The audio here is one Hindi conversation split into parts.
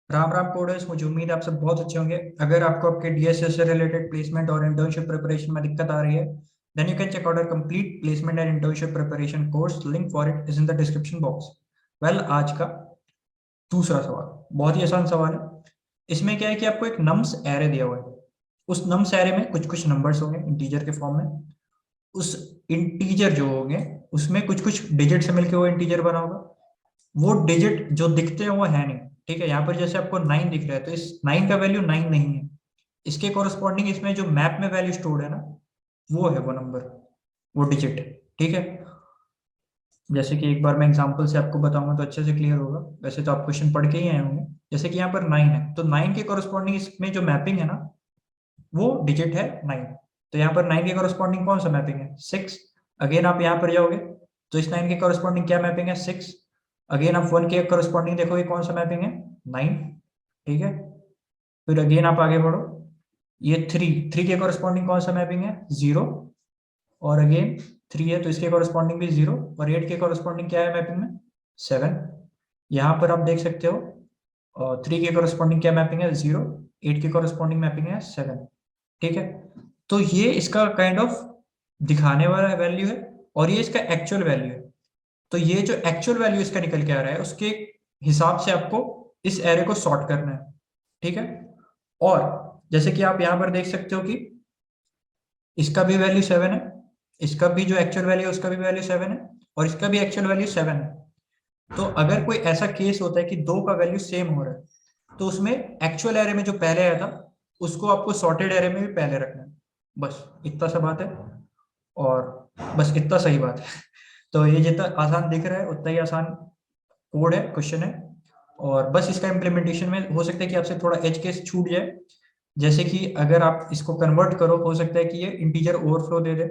राम राम कोडर्स, मुझे उम्मीद है आप सब बहुत अच्छे होंगे। अगर आपको आपके डीएसएस से रिलेटेड प्लेसमेंट और इंटर्नशिप प्रिपरेशन में दिक्कत आ रही है, then you can check out our complete placement and internship preparation course. Link for it is in the description box. Well, आज का दूसरा सवाल बहुत ही आसान सवाल है। इसमें क्या है कि आपको एक नम्स एरे दिया हुआ है। उस नम्स एरे में कुछ कुछ नंबर्स होंगे इंटीजर के फॉर्म में। उस इंटीजर जो होंगे उसमें कुछ कुछ डिजिट से मिलकर वो इंटीजर बना होगा। वो डिजिट जो दिखते हैं वो है नहीं। ठीक है, यहाँ पर जैसे आपको 9 दिख रहा है तो इस 9 का वैल्यू 9 नहीं है। इसके कोरस्पॉन्डिंग इसमें जो मैप में वैल्यू स्टोर्ड है ना, वो है वो नंबर, वो डिजिट। ठीक है, जैसे कि एक बार मैं एग्जांपल से आपको बताऊंगा तो अच्छे से क्लियर होगा। वैसे तो आप क्वेश्चन पढ़ के ही आए होंगे। जैसे कि यहाँ पर 9 है तो 9 के कोरस्पॉन्डिंग इसमें जो मैपिंग है ना, वो डिजिट है 9। तो यहाँ पर 9 के कोरस्पॉन्डिंग कौन सा मैपिंग है? 6। अगेन आप यहाँ पर जाओगे तो इस 9 के कोरस्पॉन्डिंग क्या मैपिंग है? 6। अगेन आप 1 के कोरस्पॉन्डिंग देखोगे कौन सा मैपिंग है? 9। ठीक है, फिर अगेन आप आगे बढ़ो, ये 3 के कोरस्पॉन्डिंग कौन सा मैपिंग है? 0। और अगेन 3 है तो इसके कोरस्पॉन्डिंग भी 0। और 8 के कोरस्पॉन्डिंग क्या है मैपिंग में? 7। यहाँ पर आप देख सकते हो, और 3 के कोरस्पॉन्डिंग क्या मैपिंग है? 0। 8 के कोरस्पॉन्डिंग मैपिंग है 7। ठीक है, तो ये इसका काइंड ऑफ दिखाने वाला वैल्यू है और ये इसका एक्चुअल वैल्यू है। तो ये जो एक्चुअल वैल्यू इसका निकल के आ रहा है उसके हिसाब से आपको इस एरे को सॉर्ट करना है। ठीक है, और जैसे कि आप यहाँ पर देख सकते हो कि इसका भी वैल्यू 7 है, इसका भी जो एक्चुअल वैल्यू है उसका भी वैल्यू 7 है, और इसका भी एक्चुअल वैल्यू 7 है। तो अगर कोई ऐसा केस होता है कि दो का वैल्यू सेम हो रहा है तो उसमें एक्चुअल एरे में जो पहले आया था उसको आपको सॉर्टेड एरे में भी पहले रखना है। बस इतना सा बात है, और बस इतना सही बात है। तो ये जितना आसान दिख रहा है उतना ही आसान कोड है, क्वेश्चन है। और बस इसका इम्प्लीमेंटेशन में हो सकता है कि आपसे थोड़ा एज केस छूट जाए। जैसे कि अगर आप इसको कन्वर्ट करो, हो सकता है कि ये इंटीजर ओवरफ्लो दे दे।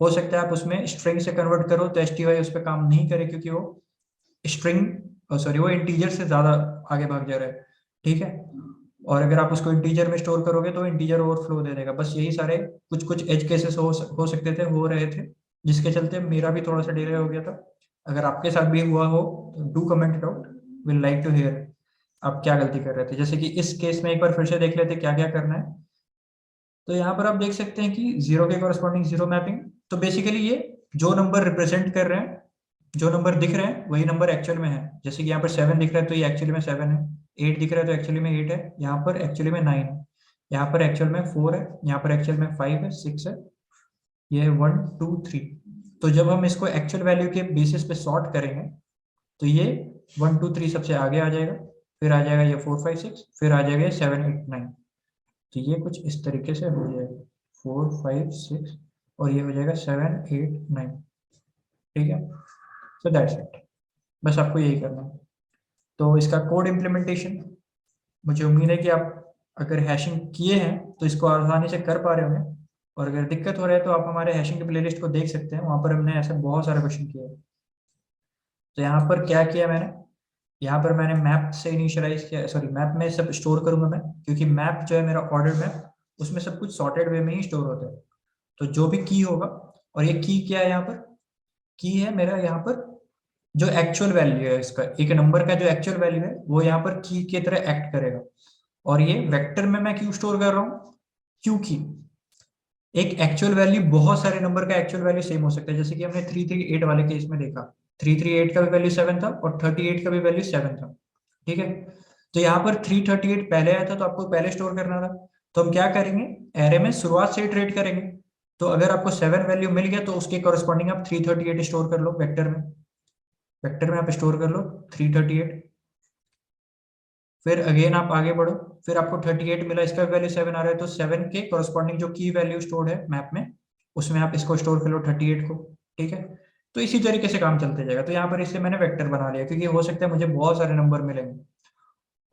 हो सकता है आप उसमें स्ट्रिंग से कन्वर्ट करो तो एसटीवाई उस पर काम नहीं करे, क्योंकि वो स्ट्रिंग सॉरी वो इंटीजर से ज्यादा आगे भाग जा रहा है। ठीक है, और अगर आप उसको इंटीजर में स्टोर करोगे तो इंटीजर ओवरफ्लो दे देगा। बस यही सारे कुछ कुछ एज केसेस हो सकते थे, हो रहे थे, जिसके चलते मेरा भी थोड़ा सा डिले हो गया था। अगर आपके साथ भी हुआ हो तो do comment it out, will like to hear आप क्या गलती कर रहे थे। जैसे कि इस केस में एक बार फिर से देख लेते क्या क्या करना है। तो यहाँ पर आप देख सकते हैं कि 0 के कॉरस्पॉन्डिंग 0 मैपिंग। तो बेसिकली ये जो नंबर रिप्रेजेंट कर रहे हैं, जो नंबर दिख रहे हैं वही नंबर एक्चुअल में है। जैसे कि यहाँ पर 7 दिख रहा है तो ये एक्चुअली में 7 है। 8 दिख रहा है तो एक्चुअली में 8 है। यहाँ पर एक्चुअली में 9 है। यहाँ पर एक्चुअल में 4 है। यहाँ पर एक्चुअल में 5 है, 6 है। ये है 1 2 3। तो जब हम इसको एक्चुअल वैल्यू के बेसिस पे सॉर्ट करेंगे तो ये 1 2 3 सबसे आगे आ जाएगा, फिर आ जाएगा ये 4 5 6, फिर आ जाएगा ये 7 8 9। तो ये कुछ इस तरीके से हो जाएगा 4 5 6, और ये हो जाएगा 7 8 9। ठीक है, सो दैट्स इट। बस आपको यही करना है। तो इसका कोड इम्प्लीमेंटेशन, मुझे उम्मीद है कि आप अगर हैशिंग किए हैं तो इसको आसानी से कर पा रहे होंगे। और अगर दिक्कत हो रहा है तो आप हमारे हैशिंग के प्लेलिस्ट को देख सकते हैं, वहां पर हमने ऐसे बहुत सारे क्वेश्चन किए हैं। तो यहाँ पर क्या किया मैंने, यहाँ पर मैंने मैप से इनिशियलाइज किया, सॉरी मैप में सब स्टोर करूंगा मैं, क्योंकि मैप जो है मेरा ऑर्डर मैप, उसमें सब कुछ सॉर्टेड वे में ही स्टोर होता है। तो जो भी की होगा, और ये की क्या है यहाँ पर, की है मेरा यहाँ पर जो एक्चुअल वैल्यू है इसका, एक नंबर का जो एक्चुअल वैल्यू है वो यहाँ पर की की तरह एक्ट करेगा। और ये वेक्टर में मैं क्यों स्टोर कर रहा हूँ? क्योंकि एक एक्चुअल वैल्यू बहुत सारे नंबर का एक्चुअल वैल्यू सेम हो सकता है। जैसे कि हमने 338 वाले केस में देखा, 338 का भी वैल्यू 7 था और 38 का भी वैल्यू 7 था। ठीक है, तो यहाँ पर 338 पहले आया था तो आपको पहले स्टोर करना था। तो हम क्या करेंगे, एरे में शुरुआत से ही ट्रेड करेंगे। तो अगर आपको 7 वैल्यू मिल गया तो उसके कॉरस्पॉन्डिंग आप 338 स्टोर कर लो वेक्टर में। वेक्टर में आप स्टोर कर लो 338। फिर अगेन आप आगे बढ़ो, फिर आपको 38 मिला, इसका वैल्यू 7 आ रहा है तो 7 के कॉरस्पॉन्डिंग जो की वैल्यू स्टोर्ड है मैप में, उसमें आप इसको स्टोर कर लो 38 को। ठीक है, तो इसी तरीके से काम चलते जाएगा। तो यहाँ पर इससे मैंने वेक्टर बना लिया, क्योंकि हो सकता है मुझे बहुत सारे नंबर मिलेंगे,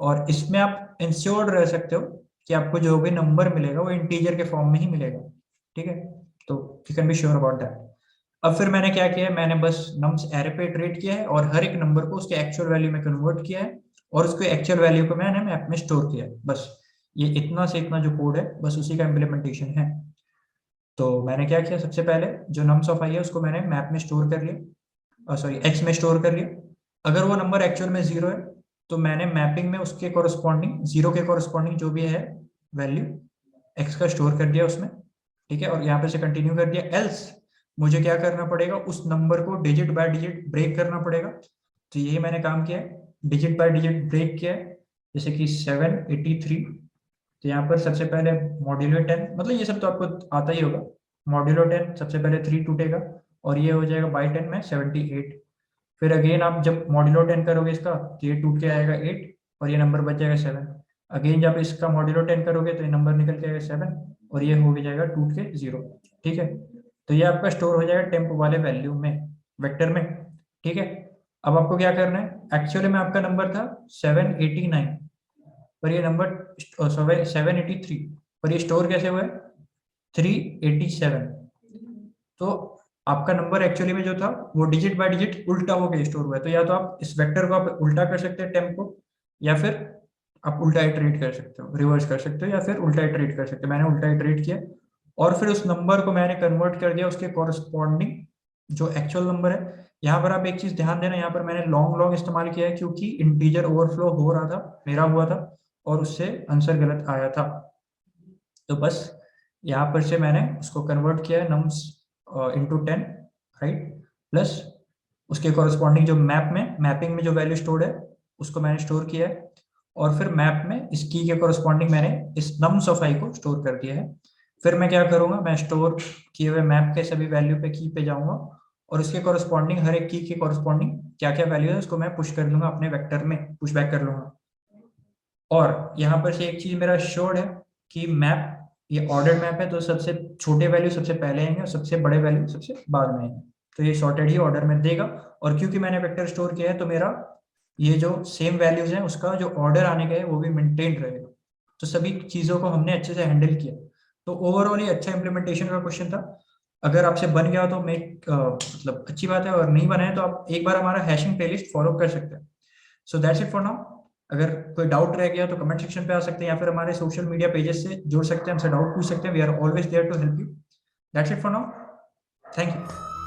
और इसमें आप इंश्योर्ड रह सकते हो कि आपको जो भी नंबर मिलेगा वो इंटीजर के फॉर्म में ही मिलेगा। ठीक है, तो you can be sure about that. अब फिर मैंने क्या किया है, मैंने बस नम्स एरे पे इटरेट किया है और हर एक नंबर को उसके एक्चुअल वैल्यू में कन्वर्ट किया है, और उसके एक्चुअल वैल्यू को मैंने मैप में स्टोर किया है। बस ये इतना से इतना जो कोड है बस उसी का इम्प्लीमेंटेशन है। तो मैंने क्या किया, सबसे पहले जो नम्स ऑफ आई है उसको मैंने मैप में स्टोर कर लिया, सॉरी एक्स में स्टोर कर लिया। अगर वो नंबर एक्चुअल में 0 है तो मैंने मैपिंग में उसके कोरस्पॉन्डिंग 0 के कोरस्पॉन्डिंग जो भी है वैल्यू x का स्टोर कर दिया उसमें, ठीक है, और यहाँ पे से कंटिन्यू कर दिया। एल्स मुझे क्या करना पड़ेगा, उस नंबर को डिजिट बाय डिजिट ब्रेक करना पड़ेगा। तो यही मैंने काम किया है, डिजिट बाय डिजिट ब्रेक किया है। जैसे कि 783, तो यहाँ पर सबसे पहले मॉड्यूलो 10, मतलब ये सब तो आपको आता ही होगा। मॉड्यूलो 10 सबसे पहले 3 टूटेगा और ये हो जाएगा बाई 10 में 78। फिर अगेन आप जब मॉड्यूलो 10 करोगे इसका तो ये टूट के आएगा 8 और ये नंबर बच जाएगा 7। अगेन जब इसका मॉड्यूलो 10 करोगे तो ये नंबर निकल के आएगा 7 और ये हो जाएगा टूट के 0। ठीक है, तो ये आपका स्टोर हो जाएगा टेम्प वाले वैल्यू में, वेक्टर में। ठीक है, अब आपको क्या करना है, एक्चुअली में आपका नंबर था 789 पर ये नंबर 783 पर ये स्टोर कैसे हुआ है 387। तो आपका नंबर एक्चुअली में जो था वो डिजिट बाय डिजिट उल्टा होकर स्टोर हुआ है। तो या तो आप इस वेक्टर को आप उल्टा कर सकते हैं टेम्प को, या फिर आप उल्टा इटरेट कर सकते हो, रिवर्स कर सकते हो, या फिर उल्टा इटरेट कर सकते हो। मैंने उल्टा इटरेट किया और फिर उस नंबर को मैंने कन्वर्ट कर दिया उसके कॉरस्पॉन्डिंग जो एक्चुअल नंबर है। यहाँ पर आप एक चीज ध्यान देना, यहाँ पर मैंने लॉन्ग लॉन्ग इस्तेमाल किया है क्योंकि इंटीजर ओवरफ्लो हो रहा था, मेरा हुआ था और उससे आंसर गलत आया था। तो बस यहाँ पर से मैंने उसको कन्वर्ट किया है नम्स इंटू 10, राइट, प्लस उसके कॉरस्पॉन्डिंग जो मैपिंग में जो वैल्यू स्टोर्ड है उसको मैंने स्टोर किया है, और फिर मैप में इस की के कॉरस्पॉन्डिंग मैंने इस नम्स ऑफ आई को स्टोर कर दिया है। फिर मैं क्या करूंगा, मैं स्टोर किए हुए मैप के सभी वैल्यू पे की पे जाऊंगा और उसके कॉरस्पॉन्डिंग हर एक की के कॉरस्पॉन्डिंग क्या क्या वैल्यू है उसको मैं पुश कर लूंगा अपने वेक्टर में, पुश बैक कर लूंगा। और यहाँ पर से एक चीज मेरा श्योर है कि मैप ये ऑर्डर्ड मैप है, तो सबसे छोटे वैल्यू सबसे पहले आएंगे और सबसे बड़े वैल्यू सबसे बाद में आएंगे। तो ये सॉर्टेड ही ऑर्डर में देगा, और क्योंकि मैंने वेक्टर स्टोर किया है तो मेरा ये जो सेम वैल्यूज है उसका जो ऑर्डर आने का है वो भी मेंटेन रहेगा। तो सभी चीजों को हमने अच्छे से हैंडल किया। तो ओवरऑल ये अच्छा इम्प्लीमेंटेशन का क्वेश्चन था। अगर आपसे बन गया हो तो मतलब अच्छी बात है, और नहीं बना है तो आप एक बार हमारा हैशिंग प्लेलिस्ट फॉलो कर सकते हैं। So that's it for now. अगर कोई डाउट रह गया तो कमेंट सेक्शन पे आ सकते हैं या फिर हमारे सोशल मीडिया पेजेस से जुड़ सकते हैं, हमसे डाउट पूछ सकते हैं। We are always there to help you. That's it for now, thank you.